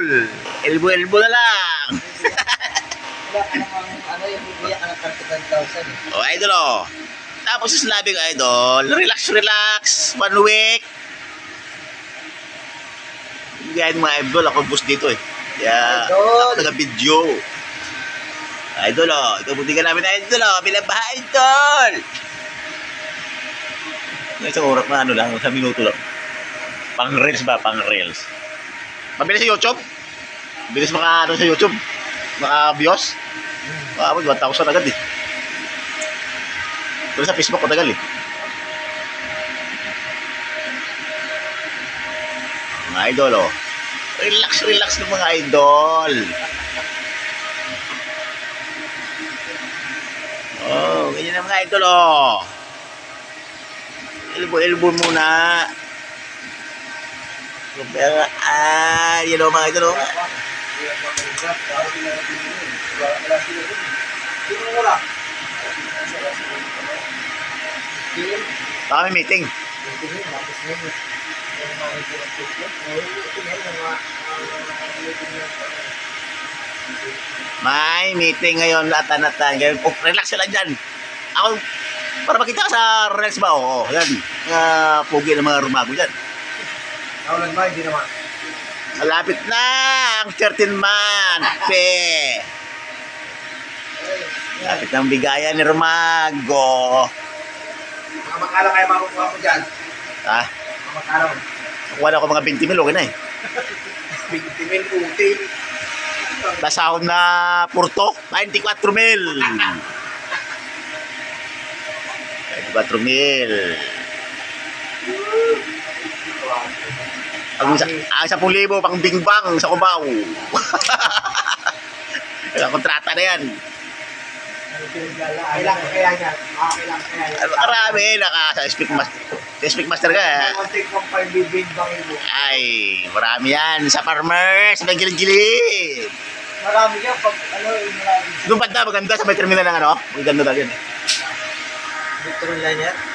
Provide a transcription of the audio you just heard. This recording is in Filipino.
idol. Elbow na lang. Wala ka namang ano yung bibigyan ka ng 31,000 eh. Oh, idol oh. Tapos yung sinabi ko, idol, relax. 1 week. Bigyan mga idol, ako boss dito eh. Kaya, Idol. ako taga-video. Idol oh, ito buti ka namin idol oh. Binabaha idol. Isang oras na ano lang, 1 minuto lang. Pang reels ba? Pang reels. Mabilis sa YouTube? Bilis maka ano sa YouTube? Maka views? Maabot 1,000 agad eh. Pero sa Facebook matagal eh. Mga idol oh. Relax ng mga idol. Oh, ganyan na mga idol oh. Elbow muna. Pero, yun o mga idol o. Baka may meeting. May meeting ngayon, atan-atan. Oh, relax sila dyan. Ako, para makita ka sa reels ba? Oo, yan. Mga pugi ng mga rumago dyan. Naulan ba? Hindi naman. Malapit na ang 13 month, pe. Malapit na ang bigayan ni Rumago. Mga makala kaya makukuha mo dyan. Ha? Mga makala mo. Kuha na ako mga 20 mil, okay na eh. 20 mil uti. Nasahod na Porto, 24 mil. 24 mil. Ang 10,000 pang bingbang sa Cubao. Ang kontrata na yan. Kailangan kaya niya. Kailangan kaya niya. Marami, sa Speak Master ka. Konti kong pang-bibig-bangin mo. Ay, marami yan. Sa farmers, sa gilid-gilid. Marami yan. Pag ano, marami. Doon banda, maganda sa may terminal ng ano. Maganda daw yan. Victor Liner.